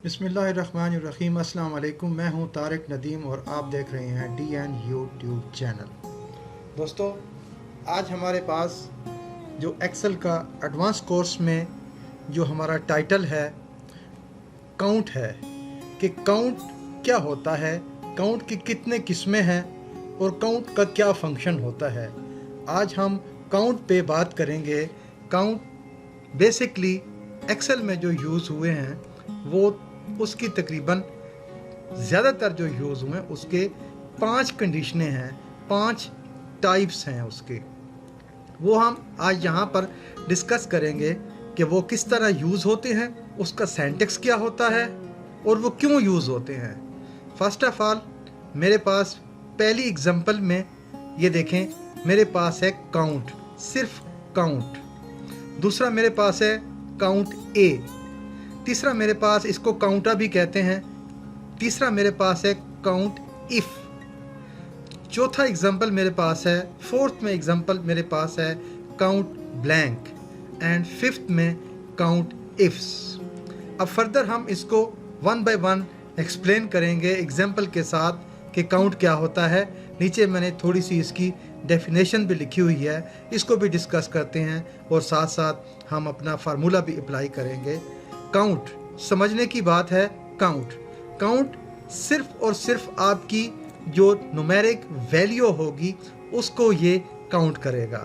बिस्मिल्लाहिर्रहमानिर्रहीम। अस्सलाम वालेकुम। मैं हूं तारिक नदीम और आप देख रहे हैं DN यूट्यूब चैनल। दोस्तों, आज हमारे पास जो एक्सेल का एडवांस कोर्स में जो हमारा टाइटल है काउंट है कि काउंट क्या होता है, काउंट की कितने किस्में हैं और काउंट का क्या फंक्शन होता है। आज हम काउंट पे बात करेंगे। काउंट बेसिकली एक्सेल में जो यूज़ हुए हैं वो उसकी तकरीबन ज़्यादातर जो यूज़ हुए उसके 5 कंडीशनें हैं, 5 टाइप्स हैं उसके। वो हम आज यहाँ पर डिस्कस करेंगे कि वो किस तरह यूज़ होते हैं, उसका सिंटैक्स क्या होता है और वो क्यों यूज़ होते हैं। फर्स्ट ऑफ ऑल मेरे पास पहली एग्जांपल में ये देखें, मेरे पास है काउंट, सिर्फ काउंट। दूसरा मेरे पास है काउंट ए। तीसरा मेरे पास, इसको काउंटा भी कहते हैं, तीसरा मेरे पास है काउंट इफ। चौथा एग्जांपल मेरे पास है, फोर्थ में एग्जांपल मेरे पास है काउंट ब्लैंक एंड फिफ्थ में काउंट इफ्स। अब फर्दर हम इसको वन बाय वन एक्सप्लेन करेंगे एग्जांपल के साथ कि काउंट क्या होता है। नीचे मैंने थोड़ी सी इसकी डेफिनेशन भी लिखी हुई है, इसको भी डिस्कस करते हैं और साथ साथ हम अपना फार्मूला भी अप्लाई करेंगे। काउंट समझने की बात है। काउंट सिर्फ और सिर्फ आपकी जो न्यूमेरिक वैल्यू होगी उसको ये काउंट करेगा।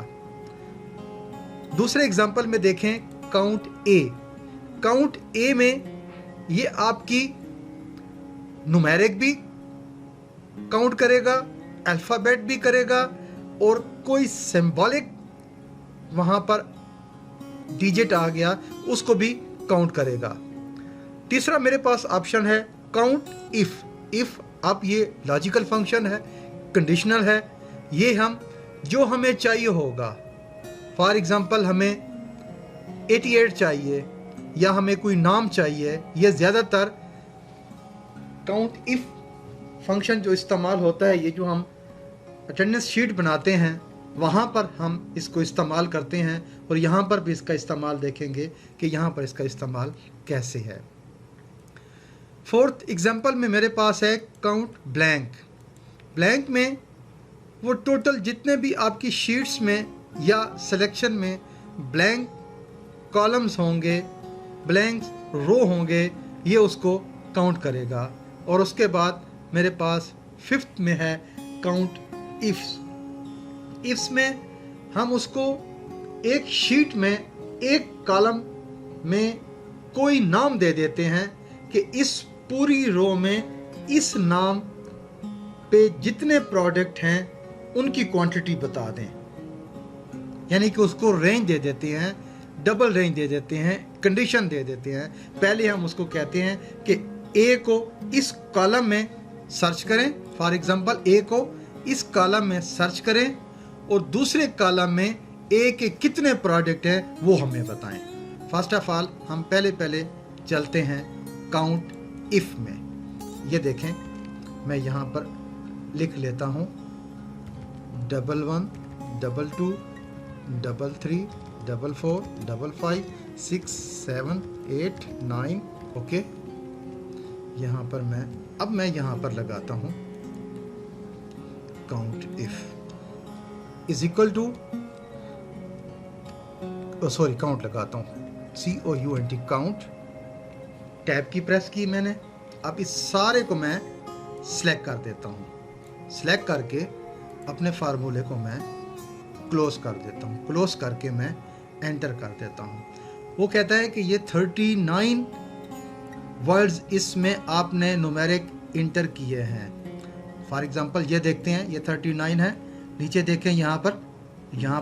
दूसरे एग्जांपल में देखें काउंट ए। काउंट ए में ये आपकी न्यूमेरिक भी काउंट करेगा, अल्फ़ाबेट भी करेगा और कोई सिंबॉलिक वहाँ पर डिजिट आ गया उसको भी काउंट करेगा। तीसरा मेरे पास ऑप्शन है काउंट इफ। अब ये लॉजिकल फंक्शन है, कंडीशनल है। ये हम जो हमें चाहिए होगा, फॉर एग्जांपल हमें 88 चाहिए या हमें कोई नाम चाहिए, ये ज़्यादातर काउंट इफ फंक्शन जो इस्तेमाल होता है, ये जो हम अटेंडेंस शीट बनाते हैं वहाँ पर हम इसको इस्तेमाल करते हैं और यहाँ पर भी इसका इस्तेमाल देखेंगे कि यहाँ पर इसका इस्तेमाल कैसे है। फोर्थ एग्जांपल में मेरे पास है काउंट ब्लैंक। ब्लैंक में वो टोटल जितने भी आपकी शीट्स में या सिलेक्शन में ब्लैंक कॉलम्स होंगे, ब्लैंक रो होंगे, ये उसको काउंट करेगा। और उसके बाद मेरे पास फिफ्थ में है काउंट इफ्स। इफ्स में हम उसको एक शीट में एक कॉलम में कोई नाम दे देते हैं कि इस पूरी रो में इस नाम पे जितने प्रोडक्ट हैं उनकी क्वांटिटी बता दें। यानी कि उसको रेंज दे देते हैं, डबल रेंज दे देते हैं, कंडीशन दे देते हैं। पहले हम उसको कहते हैं कि ए को इस कॉलम में सर्च करें, फॉर एग्जांपल ए को इस कॉलम में सर्च करें और दूसरे कॉलम में ए के कितने प्रोडक्ट हैं वो हमें बताएं। फर्स्ट ऑफ ऑल हम पहले चलते हैं काउंट इफ में। ये देखें, मैं यहाँ पर लिख लेता हूँ 11 22 33 44 55 6 7 8 9। ओके, यहाँ पर मैं यहाँ पर लगाता हूँ count if is equal to, sorry count लगाता हूँ COUNT काउंट। टैब की प्रेस की मैंने। अब इस सारे को मैं सिलेक्ट कर देता हूँ। सिलेक्ट करके अपने फार्मूले को मैं क्लोज कर देता हूँ। क्लोज करके मैं एंटर कर देता हूँ। वो कहता है कि ये 39 वर्ड्स इसमें आपने न्यूमेरिक इंटर किए हैं। फॉर एग्जांपल ये देखते हैं, ये 39 है। नीचे देखें, यहाँ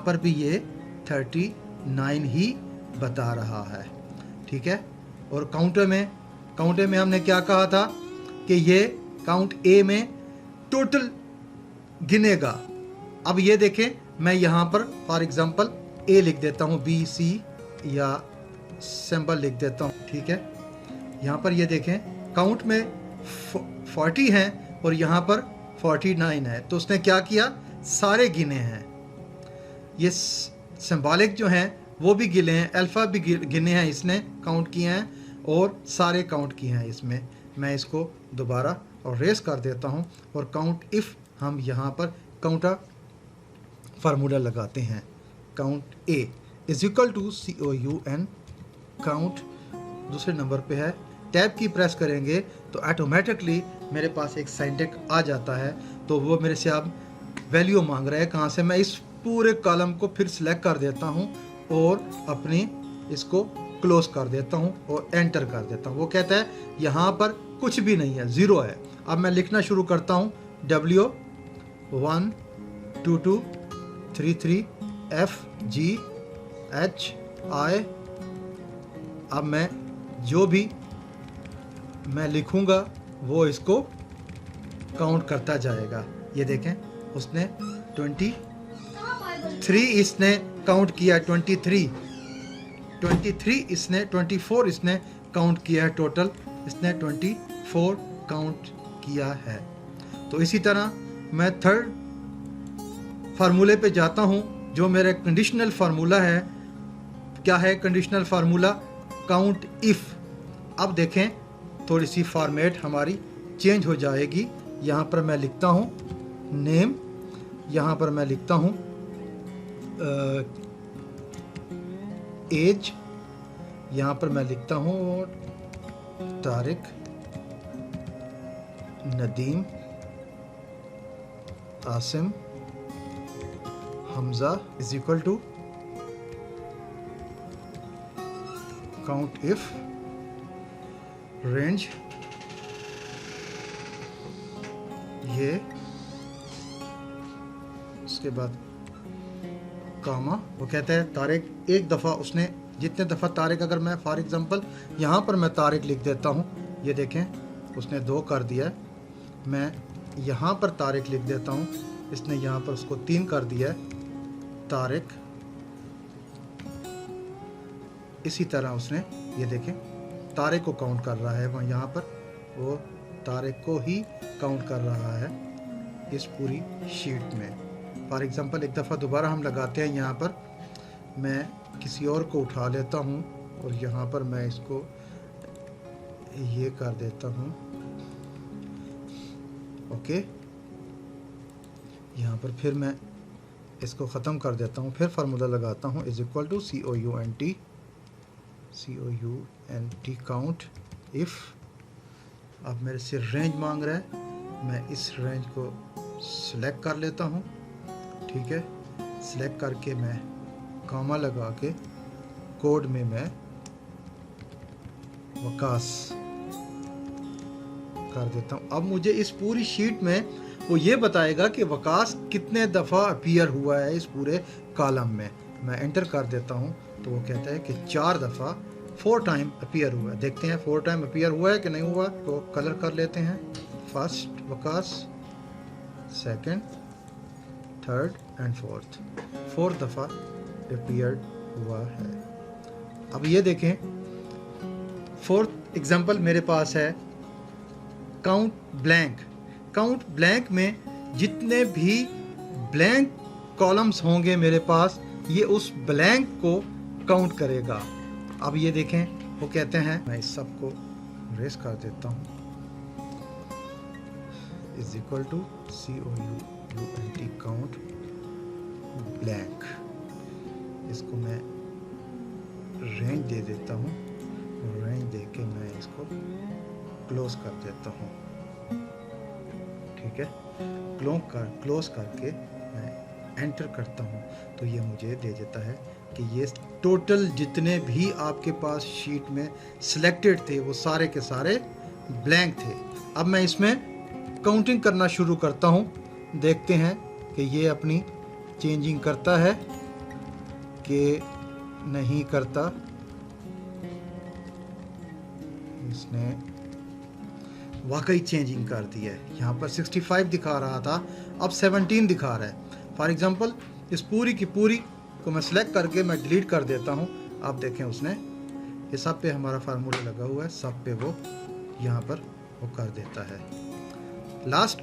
पर भी ये 39 ही बता रहा है। ठीक है। और काउंटर में हमने क्या कहा था कि ये काउंट ए में टोटल गिनेगा। अब ये देखें, मैं यहाँ पर फॉर एग्जांपल ए लिख देता हूँ, BC या सिंबल लिख देता हूँ। ठीक है। यहाँ पर ये देखें, काउंट में 40 हैं और यहाँ पर 49 है। तो उसने क्या किया, सारे गिने हैं। ये सिंबॉलिक जो हैं वो भी गिने हैं, अल्फ़ा भी गिने हैं, इसने काउंट किए हैं और सारे काउंट किए हैं इसमें। मैं इसको दोबारा और रेस कर देता हूँ और काउंट इफ़ हम यहाँ पर काउंटर फार्मूला लगाते हैं। Count A is equal to COUN, count दूसरे नंबर पे है। टैब की प्रेस करेंगे तो ऑटोमेटिकली मेरे पास एक सिंटैक्स आ जाता है। तो वो मेरे से अब वैल्यू मांग रहा है कहाँ से। मैं इस पूरे कॉलम को फिर सिलेक्ट कर देता हूँ और अपनी इसको क्लोज कर देता हूँ और एंटर कर देता हूँ। वो कहता है यहाँ पर कुछ भी नहीं है, ज़ीरो है। अब मैं लिखना शुरू करता हूँ W 1 2 2 3 3 F G H I। अब मैं जो भी मैं लिखूँगा वो इसको काउंट करता जाएगा। ये देखें उसने 23 इसने काउंट किया, 23 इसने 24 इसने काउंट किया है। टोटल इसने 24 काउंट किया है। तो इसी तरह मैं थर्ड फार्मूले पे जाता हूँ जो मेरा कंडीशनल फार्मूला है। क्या है कंडीशनल फार्मूला? Count if. अब देखें थोड़ी सी फॉर्मेट हमारी चेंज हो जाएगी। यहाँ पर मैं लिखता हूँ नेम, यहाँ पर मैं लिखता हूँ एज, यहाँ पर मैं लिखता हूँ Tariq Nadeem Asim Hamza is equal to count if range ये, उसके बाद कामा। वो कहता है तारिक, एक दफ़ा उसने जितने दफ़ा तारिक, अगर मैं फॉर एग्ज़ाम्पल यहाँ पर मैं तारिक लिख देता हूँ, ये देखें उसने 2 कर दिया है। मैं यहाँ पर तारिक लिख देता हूँ, इसने यहाँ पर उसको 3 कर दिया है तारिक। इसी तरह उसने ये देखें तारिक को काउंट कर रहा है, वहाँ यहाँ पर वो तारिक को ही काउंट कर रहा है इस पूरी शीट में। फॉर एग्ज़ाम्पल एक दफ़ा दोबारा हम लगाते हैं, यहाँ पर मैं किसी और को उठा लेता हूँ और यहाँ पर मैं इसको ये कर देता हूँ। ओके, यहाँ पर फिर मैं इसको ख़त्म कर देता हूँ, फिर फार्मूला लगाता हूँ is equal to COUNT count if. अब मेरे से रेंज मांग रहा है, मैं इस रेंज को सिलेक्ट कर लेता हूँ। ठीक है, सिलेक्ट करके मैं कामा लगा के कोड में मैं वकास कर देता हूँ। अब मुझे इस पूरी शीट में वो ये बताएगा कि वकास कितने दफ़ा अपीयर हुआ है इस पूरे कॉलम में। मैं एंटर कर देता हूँ तो वो कहता है कि 4 दफ़ा 4 टाइम अपीयर हुआ है। देखते हैं 4 टाइम अपीयर हुआ है कि नहीं हुआ। तो कलर कर लेते हैं, first Waqas, second, third and fourth. 4 दफ़ा अपीयर हुआ है। अब ये देखें फोर्थ एग्जांपल मेरे पास है काउंट ब्लैंक। काउंट ब्लैंक में जितने भी ब्लैंक कॉलम्स होंगे मेरे पास, ये उस ब्लैंक को काउंट करेगा। अब ये देखें वो कहते हैं, मैं इस सब को रेस कर देता हूँ, is equal to COUNT count blank. इसको मैं रेंज दे देता हूँ, रेंज दे के मैं इसको क्लोज कर देता हूँ। ठीक है, क्लोज करके मैं एंटर करता हूँ तो ये मुझे दे देता है कि ये टोटल जितने भी आपके पास शीट में सिलेक्टेड थे वो सारे के सारे ब्लैंक थे। अब मैं इसमें काउंटिंग करना शुरू करता हूँ, देखते हैं कि ये अपनी चेंजिंग करता है कि नहीं करता। इसने वाकई चेंजिंग कर दी है। यहाँ पर 65 दिखा रहा था, अब 17 दिखा रहा है। फॉर एग्ज़ाम्पल इस पूरी की पूरी को मैं सिलेक्ट करके मैं डिलीट कर देता हूँ। आप देखें उसने ये सब पे हमारा फार्मूला लगा हुआ है, सब पे वो यहाँ पर वो कर देता है। लास्ट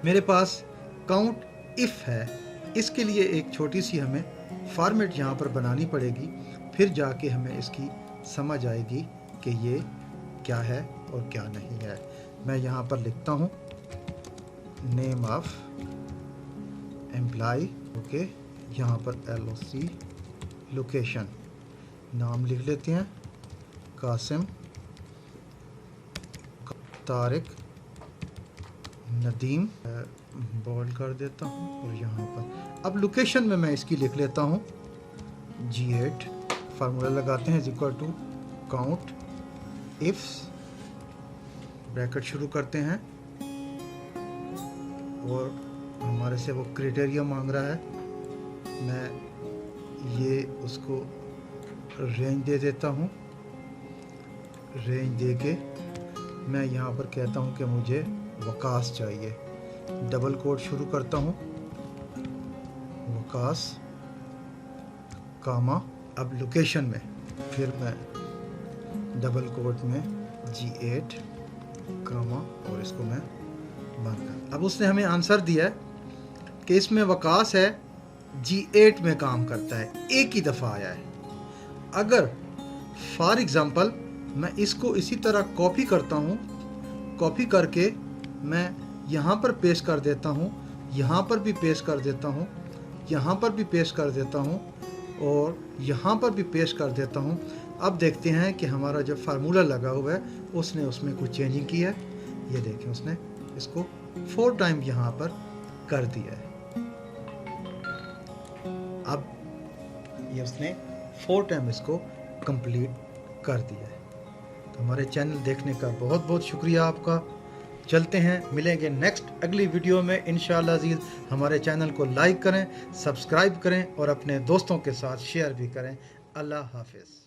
मेरे पास काउंट इफ़ है, इसके लिए एक छोटी सी हमें फॉर्मेट यहाँ पर बनानी पड़ेगी, फिर जाके हमें इसकी समझ आएगी कि ये क्या है और क्या नहीं है। मैं यहाँ पर लिखता हूँ नेम ऑफ एम्प्लॉय, ओके। यहाँ पर LOC, लोकेशन, नाम लिख लेते हैं कासिम, तारिक, नदीम, बोल्ड कर देता हूँ। और यहाँ पर अब लोकेशन में मैं इसकी लिख लेता हूँ G8, फार्मूला लगाते हैं equal to count if, bracket शुरू करते हैं और हमारे से वो क्राइटेरिया मांग रहा है। मैं ये उसको रेंज दे देता हूँ। रेंज दे के मैं यहाँ पर कहता हूँ कि मुझे वकास चाहिए। डबल कोट शुरू करता हूँ वकास, कामा। अब लोकेशन में फिर मैं डबल कोट में G8, कामा, और इसको मैं बंद कर। अब उसने हमें आंसर दिया है कि इसमें वकास है, G8 में काम करता है, एक ही दफ़ा आया है। अगर फॉर एग्ज़ाम्पल मैं इसको इसी तरह कॉपी करता हूँ, कॉपी करके मैं यहाँ पर पेस्ट कर देता हूँ, यहाँ पर भी पेस्ट कर देता हूँ, यहाँ पर भी पेस्ट कर देता हूँ और यहाँ पर भी पेस्ट कर देता हूँ। अब देखते हैं कि हमारा जो फार्मूला लगा हुआ है उसने उसमें कुछ चेंजिंग की है। ये देखें, उसने इसको 4 टाइम यहाँ पर कर दिया है। अब ये उसने 4 टाइम इसको कंप्लीट कर दिया है। तो हमारे चैनल देखने का बहुत बहुत शुक्रिया आपका। चलते हैं, मिलेंगे नेक्स्ट अगली वीडियो में इंशाअल्लाह अज़ीज़। हमारे चैनल को लाइक करें, सब्सक्राइब करें और अपने दोस्तों के साथ शेयर भी करें। अल्लाह हाफ़िज़।